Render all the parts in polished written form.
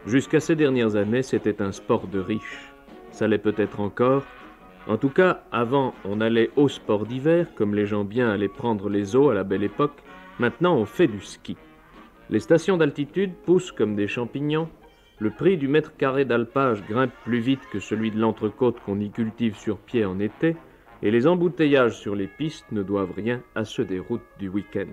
Jusqu'à ces dernières années, c'était un sport de riches. Ça l'est peut-être encore. En tout cas, avant, on allait au sport d'hiver, comme les gens bien allaient prendre les eaux à la belle époque. Maintenant, on fait du ski. Les stations d'altitude poussent comme des champignons. Le prix du mètre carré d'alpage grimpe plus vite que celui de l'entrecôte qu'on y cultive sur pied en été, et les embouteillages sur les pistes ne doivent rien à ceux des routes du week-end.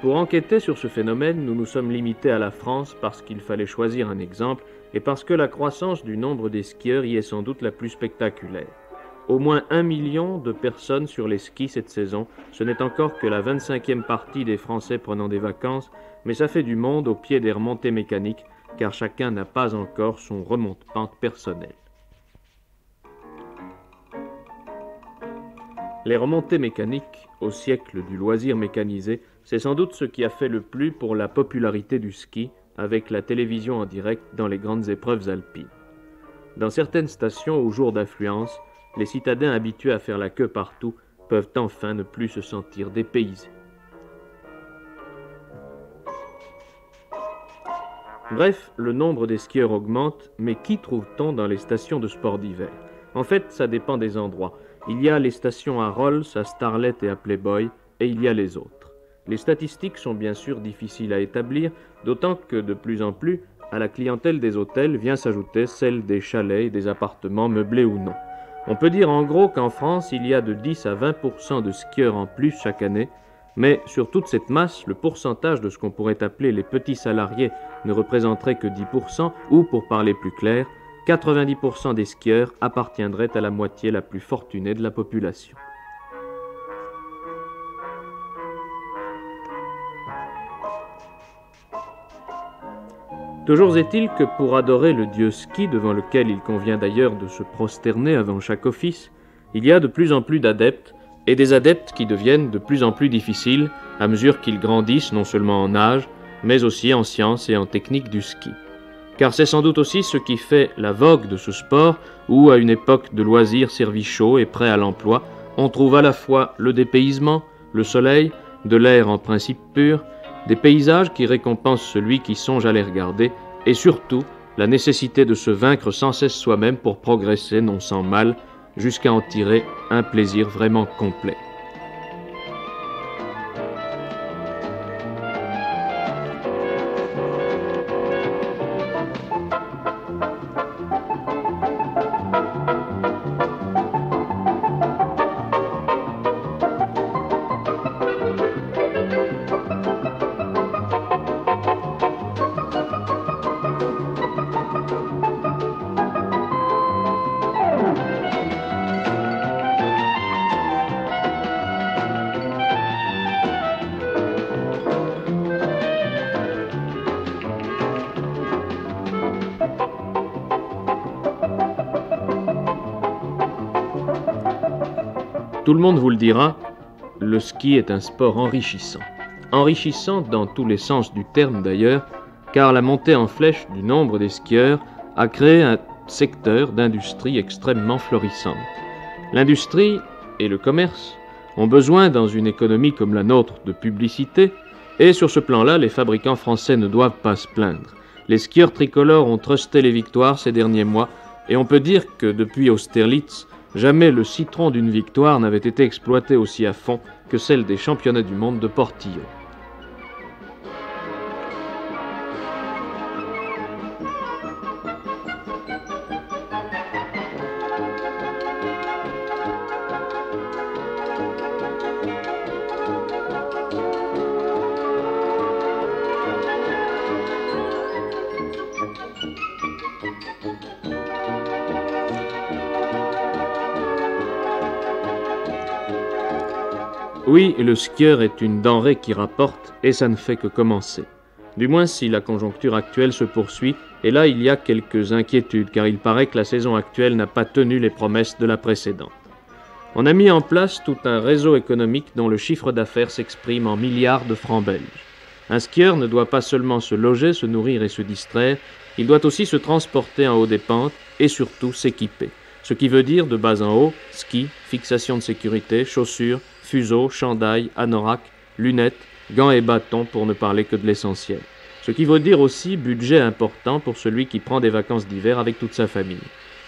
Pour enquêter sur ce phénomène, nous nous sommes limités à la France parce qu'il fallait choisir un exemple et parce que la croissance du nombre des skieurs y est sans doute la plus spectaculaire. Au moins 1 million de personnes sur les skis cette saison, ce n'est encore que la 25e partie des Français prenant des vacances, mais ça fait du monde au pied des remontées mécaniques, car chacun n'a pas encore son remonte-pente personnel. Les remontées mécaniques, au siècle du loisir mécanisé, c'est sans doute ce qui a fait le plus pour la popularité du ski avec la télévision en direct dans les grandes épreuves alpines. Dans certaines stations au jour d'affluence, les citadins habitués à faire la queue partout peuvent enfin ne plus se sentir dépaysés. Bref, le nombre des skieurs augmente, mais qui trouve-t-on dans les stations de sport d'hiver? En fait, ça dépend des endroits. Il y a les stations à Rolls, à Starlet et à Playboy, et il y a les autres. Les statistiques sont bien sûr difficiles à établir, d'autant que de plus en plus, à la clientèle des hôtels vient s'ajouter celle des chalets et des appartements meublés ou non. On peut dire en gros qu'en France, il y a de 10 à 20% de skieurs en plus chaque année, mais sur toute cette masse, le pourcentage de ce qu'on pourrait appeler les petits salariés ne représenterait que 10%, ou pour parler plus clair, 90% des skieurs appartiendraient à la moitié la plus fortunée de la population. Toujours est-il que pour adorer le dieu ski, devant lequel il convient d'ailleurs de se prosterner avant chaque office, il y a de plus en plus d'adeptes, et des adeptes qui deviennent de plus en plus difficiles à mesure qu'ils grandissent non seulement en âge, mais aussi en sciences et en technique du ski. Car c'est sans doute aussi ce qui fait la vogue de ce sport, où à une époque de loisirs servis chaud et prêt à l'emploi, on trouve à la fois le dépaysement, le soleil, de l'air en principe pur, des paysages qui récompensent celui qui songe à les regarder, et surtout la nécessité de se vaincre sans cesse soi-même pour progresser non sans mal, jusqu'à en tirer un plaisir vraiment complet. Tout le monde vous le dira, le ski est un sport enrichissant. Enrichissant dans tous les sens du terme d'ailleurs, car la montée en flèche du nombre des skieurs a créé un secteur d'industrie extrêmement florissante. L'industrie et le commerce ont besoin dans une économie comme la nôtre de publicité, et sur ce plan-là, les fabricants français ne doivent pas se plaindre. Les skieurs tricolores ont trusté les victoires ces derniers mois, et on peut dire que depuis Austerlitz, jamais le citron d'une victoire n'avait été exploité aussi à fond que celle des championnats du monde de Portillo. Oui, le skieur est une denrée qui rapporte, et ça ne fait que commencer. Du moins si la conjoncture actuelle se poursuit, et là il y a quelques inquiétudes, car il paraît que la saison actuelle n'a pas tenu les promesses de la précédente. On a mis en place tout un réseau économique dont le chiffre d'affaires s'exprime en milliards de francs belges. Un skieur ne doit pas seulement se loger, se nourrir et se distraire, il doit aussi se transporter en haut des pentes et surtout s'équiper. Ce qui veut dire de bas en haut, ski, fixation de sécurité, chaussures, fuseaux, chandail, anorak, lunettes, gants et bâtons pour ne parler que de l'essentiel. Ce qui veut dire aussi budget important pour celui qui prend des vacances d'hiver avec toute sa famille.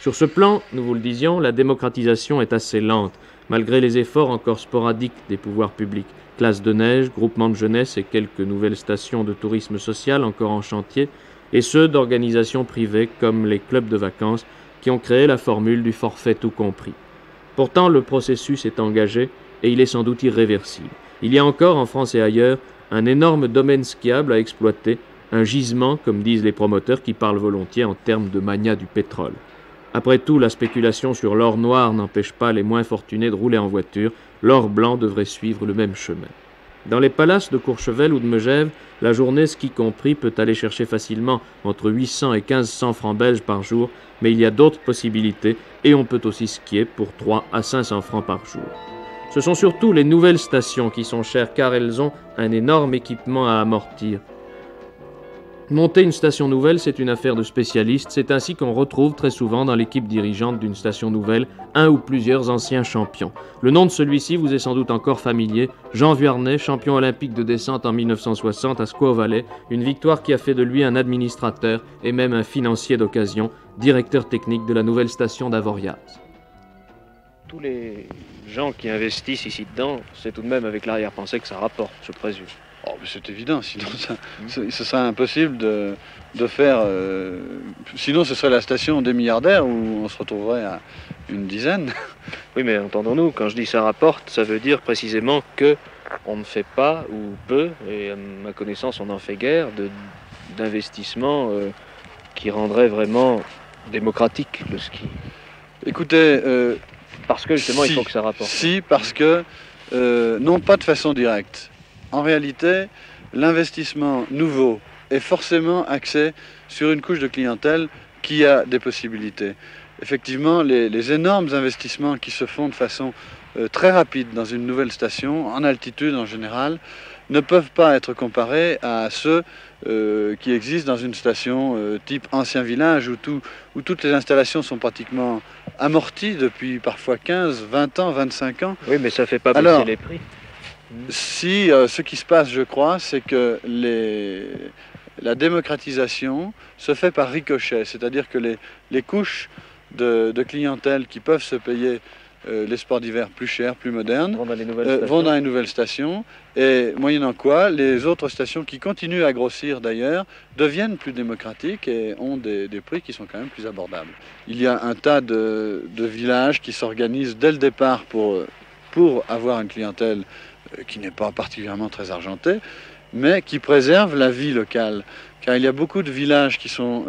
Sur ce plan, nous vous le disions, la démocratisation est assez lente, malgré les efforts encore sporadiques des pouvoirs publics. Classes de neige, groupements de jeunesse et quelques nouvelles stations de tourisme social encore en chantier, et ceux d'organisations privées comme les clubs de vacances qui ont créé la formule du forfait tout compris. Pourtant, le processus est engagé et il est sans doute irréversible. Il y a encore, en France et ailleurs, un énorme domaine skiable à exploiter, un gisement, comme disent les promoteurs qui parlent volontiers en termes de mania du pétrole. Après tout, la spéculation sur l'or noir n'empêche pas les moins fortunés de rouler en voiture, l'or blanc devrait suivre le même chemin. Dans les palaces de Courchevel ou de Megève, la journée, ski compris, peut aller chercher facilement entre 800 et 1500 francs belges par jour, mais il y a d'autres possibilités et on peut aussi skier pour 3 à 500 francs par jour. Ce sont surtout les nouvelles stations qui sont chères car elles ont un énorme équipement à amortir. Monter une station nouvelle, c'est une affaire de spécialistes. C'est ainsi qu'on retrouve très souvent dans l'équipe dirigeante d'une station nouvelle un ou plusieurs anciens champions. Le nom de celui-ci vous est sans doute encore familier. Jean Vuarnet, champion olympique de descente en 1960 à Squaw Valley, une victoire qui a fait de lui un administrateur et même un financier d'occasion, directeur technique de la nouvelle station d'Avoriaz. Tous les gens qui investissent ici dedans, c'est tout de même avec l'arrière-pensée que ça rapporte, je présume. Oh, mais c'est évident, sinon ce serait impossible de faire... sinon ce serait la station des milliardaires où on se retrouverait à une dizaine. Oui, mais entendons-nous, quand je dis ça rapporte, ça veut dire précisément que on ne fait pas ou peu, et à ma connaissance on n'en fait guère, d'investissement qui rendrait vraiment démocratique le ski. Écoutez... parce que justement il faut que ça rapporte. Si, parce que non pas de façon directe. En réalité, l'investissement nouveau est forcément axé sur une couche de clientèle qui a des possibilités. Effectivement, les énormes investissements qui se font de façon très rapide dans une nouvelle station, en altitude en général, ne peuvent pas être comparés à ceux qui existent dans une station type ancien village où toutes les installations sont pratiquement amorties depuis parfois 15, 20 ans, 25 ans. Oui, mais ça ne fait pas baisser les prix. Si ce qui se passe, je crois, c'est que la démocratisation se fait par ricochet, c'est-à-dire que les couches de clientèle qui peuvent se payer les sports d'hiver plus chers, plus modernes, vont dans les nouvelles stations, et moyennant quoi, les autres stations qui continuent à grossir d'ailleurs deviennent plus démocratiques et ont des prix qui sont quand même plus abordables. Il y a un tas de villages qui s'organisent dès le départ pour avoir une clientèle qui n'est pas particulièrement très argentée, mais qui préserve la vie locale. Car il y a beaucoup de villages qui sont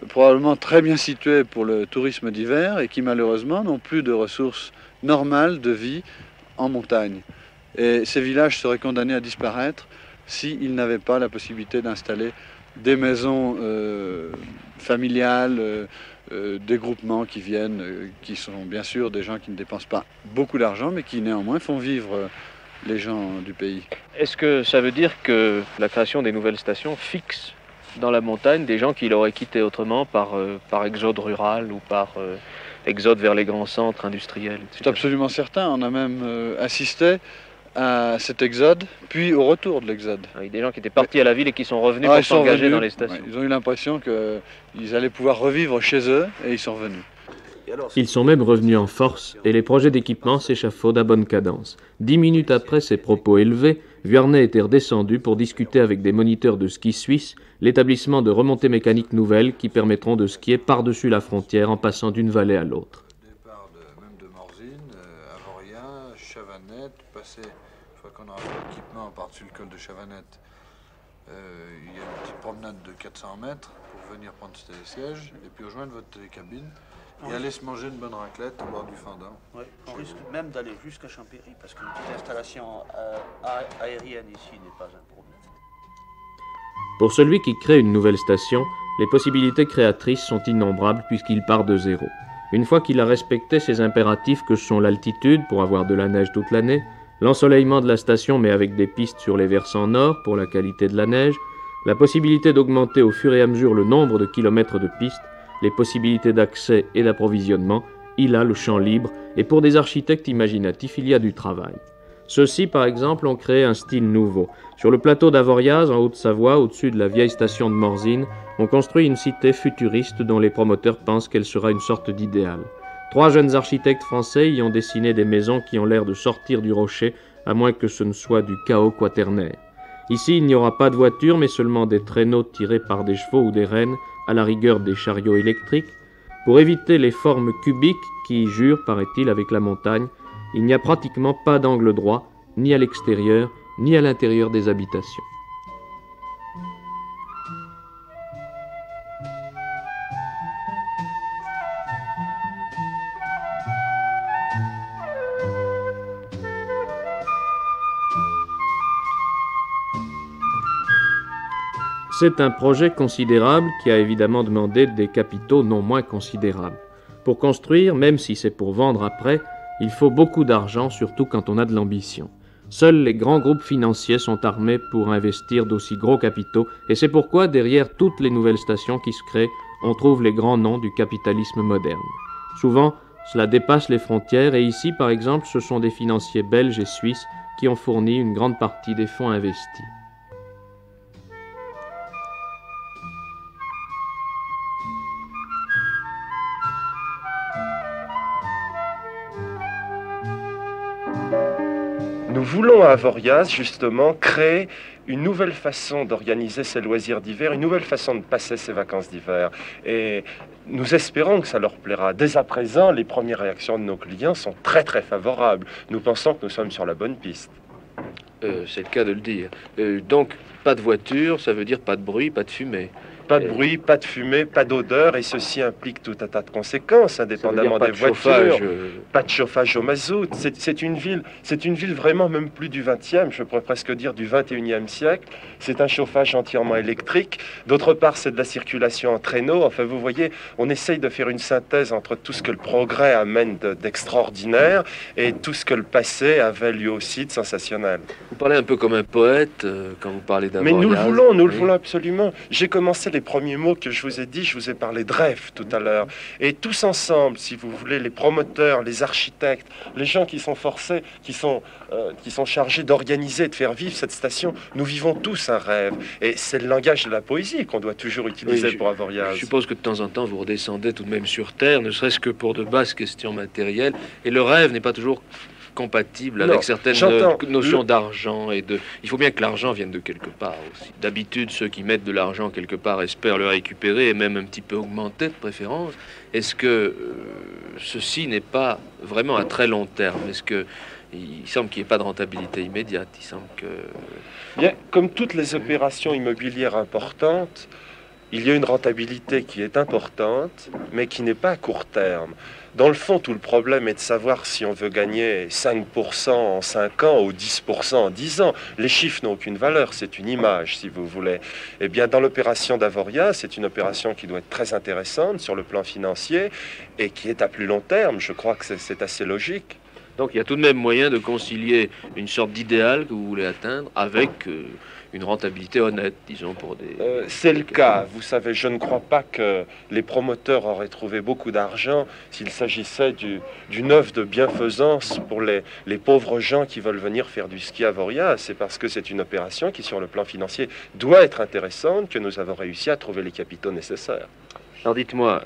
probablement très bien situés pour le tourisme d'hiver et qui malheureusement n'ont plus de ressources normales de vie en montagne. Et ces villages seraient condamnés à disparaître s'ils n'avaient pas la possibilité d'installer des maisons familiales, des groupements qui viennent, qui sont bien sûr des gens qui ne dépensent pas beaucoup d'argent, mais qui néanmoins font vivre les gens du pays. Est-ce que ça veut dire que la création des nouvelles stations fixe dans la montagne des gens qui l'auraient quitté autrement par exode rural ou par exode vers les grands centres industriels, etc. C'est absolument certain. On a même assisté à cet exode, puis au retour de l'exode. Oui, des gens qui étaient partis à la ville et qui sont revenus pour s'engager dans les stations. Ouais, ils ont eu l'impression qu'ils allaient pouvoir revivre chez eux et ils sont revenus. Ils sont même revenus en force et les projets d'équipement s'échafaudent à bonne cadence. 10 minutes après ces propos élevés, Vuarnet était redescendu pour discuter avec des moniteurs de ski suisses l'établissement de remontées mécaniques nouvelles qui permettront de skier par-dessus la frontière en passant d'une vallée à l'autre. Départ même de Morzine, Avoria, Chavanette, passer, une fois qu'on aura l'équipement par-dessus le col de Chavanette, il y a une petite promenade de 400 mètres pour venir prendre ces sièges et puis rejoindre votre télécabine. Et aller se manger une bonne raclette au bord du Fendant. Oui, on risque même d'aller jusqu'à Champéry, parce qu'une petite installation aérienne ici n'est pas un problème. Pour celui qui crée une nouvelle station, les possibilités créatrices sont innombrables puisqu'il part de zéro. Une fois qu'il a respecté ces impératifs que sont l'altitude pour avoir de la neige toute l'année, l'ensoleillement de la station mais avec des pistes sur les versants nord pour la qualité de la neige, la possibilité d'augmenter au fur et à mesure le nombre de kilomètres de pistes, les possibilités d'accès et d'approvisionnement, il a le champ libre, et pour des architectes imaginatifs, il y a du travail. Ceux-ci, par exemple, ont créé un style nouveau. Sur le plateau d'Avoriaz, en Haute-Savoie, au-dessus de la vieille station de Morzine, on construit une cité futuriste dont les promoteurs pensent qu'elle sera une sorte d'idéal. 3 jeunes architectes français y ont dessiné des maisons qui ont l'air de sortir du rocher, à moins que ce ne soit du chaos quaternaire. Ici, il n'y aura pas de voitures, mais seulement des traîneaux tirés par des chevaux ou des rennes, à la rigueur des chariots électriques. Pour éviter les formes cubiques qui jurent, paraît-il, avec la montagne, il n'y a pratiquement pas d'angle droit, ni à l'extérieur, ni à l'intérieur des habitations. C'est un projet considérable qui a évidemment demandé des capitaux non moins considérables. Pour construire, même si c'est pour vendre après, il faut beaucoup d'argent, surtout quand on a de l'ambition. Seuls les grands groupes financiers sont armés pour investir d'aussi gros capitaux, et c'est pourquoi derrière toutes les nouvelles stations qui se créent, on trouve les grands noms du capitalisme moderne. Souvent, cela dépasse les frontières, et ici, par exemple, ce sont des financiers belges et suisses qui ont fourni une grande partie des fonds investis. Nous voulons à Avoriaz, justement, créer une nouvelle façon d'organiser ses loisirs d'hiver, une nouvelle façon de passer ses vacances d'hiver. Et nous espérons que ça leur plaira. Dès à présent, les premières réactions de nos clients sont très très favorables. Nous pensons que nous sommes sur la bonne piste. C'est le cas de le dire. Donc, pas de voiture, ça veut dire pas de bruit, pas de fumée. Pas de bruit, pas de fumée, pas d'odeur, et ceci implique tout un tas de conséquences, indépendamment des voitures. Chauffage, Pas de chauffage au mazout. C'est une ville vraiment même plus du 20e, je pourrais presque dire du 21e siècle. C'est un chauffage entièrement électrique. D'autre part, c'est de la circulation en traîneau. Enfin, vous voyez, on essaye de faire une synthèse entre tout ce que le progrès amène d'extraordinaire et tout ce que le passé avait lui aussi de sensationnel. Vous parlez un peu comme un poète quand vous parlez d'Avoriaz. Mais nous le voulons absolument. J'ai commencé les premiers mots que je vous ai dit, je vous ai parlé de rêve tout à l'heure. Et tous ensemble, si vous voulez, les promoteurs, les architectes, les gens qui sont forcés, qui sont chargés d'organiser, de faire vivre cette station, nous vivons tous un rêve. Et c'est le langage de la poésie qu'on doit toujours utiliser pour Avoriaz. Je suppose que de temps en temps, vous redescendez tout de même sur Terre, ne serait-ce que pour de basses questions matérielles. Et le rêve n'est pas toujours compatible avec certaines notions d'argent et de... Il faut bien que l'argent vienne de quelque part aussi. D'habitude, ceux qui mettent de l'argent quelque part espèrent le récupérer et même un petit peu augmenter de préférence. Est-ce que ceci n'est pas vraiment à très long terme? Est-ce que il semble qu'il n'y ait pas de rentabilité immédiate? Il semble que... Bien, comme toutes les opérations immobilières importantes, il y a une rentabilité qui est importante, mais qui n'est pas à court terme. Dans le fond, tout le problème est de savoir si on veut gagner 5% en 5 ans ou 10% en 10 ans. Les chiffres n'ont aucune valeur, c'est une image, si vous voulez. Eh bien, dans l'opération d'Avoriaz, c'est une opération qui doit être très intéressante sur le plan financier et qui est à plus long terme. Je crois que c'est assez logique. Donc, il y a tout de même moyen de concilier une sorte d'idéal que vous voulez atteindre avec... une rentabilité honnête, disons, pour des... c'est le cas. Vous savez, je ne crois pas que les promoteurs auraient trouvé beaucoup d'argent s'il s'agissait d'une œuvre de bienfaisance pour les pauvres gens qui veulent venir faire du ski à Avoriaz. C'est parce que c'est une opération qui, sur le plan financier, doit être intéressante que nous avons réussi à trouver les capitaux nécessaires. Alors dites-moi,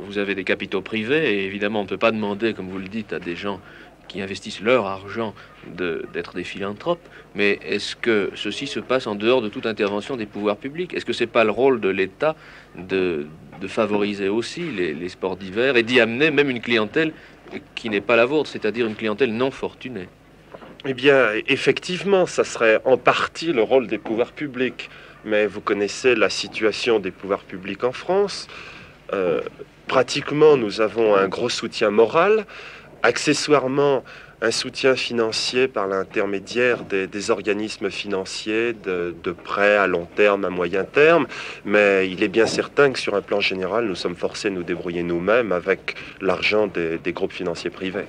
vous avez des capitaux privés et évidemment, on ne peut pas demander, comme vous le dites, à des gens qui investissent leur argent d'être des philanthropes, mais est-ce que ceci se passe en dehors de toute intervention des pouvoirs publics? Est-ce que c'est pas le rôle de l'État de favoriser aussi les sports d'hiver et d'y amener même une clientèle qui n'est pas la vôtre, c'est-à-dire une clientèle non fortunée? Eh bien, effectivement, ça serait en partie le rôle des pouvoirs publics, mais vous connaissez la situation des pouvoirs publics en France. Pratiquement, nous avons un gros soutien moral. Accessoirement, un soutien financier par l'intermédiaire des organismes financiers de prêts à long terme, à moyen terme. Mais il est bien certain que sur un plan général, nous sommes forcés de nous débrouiller nous-mêmes avec l'argent des groupes financiers privés.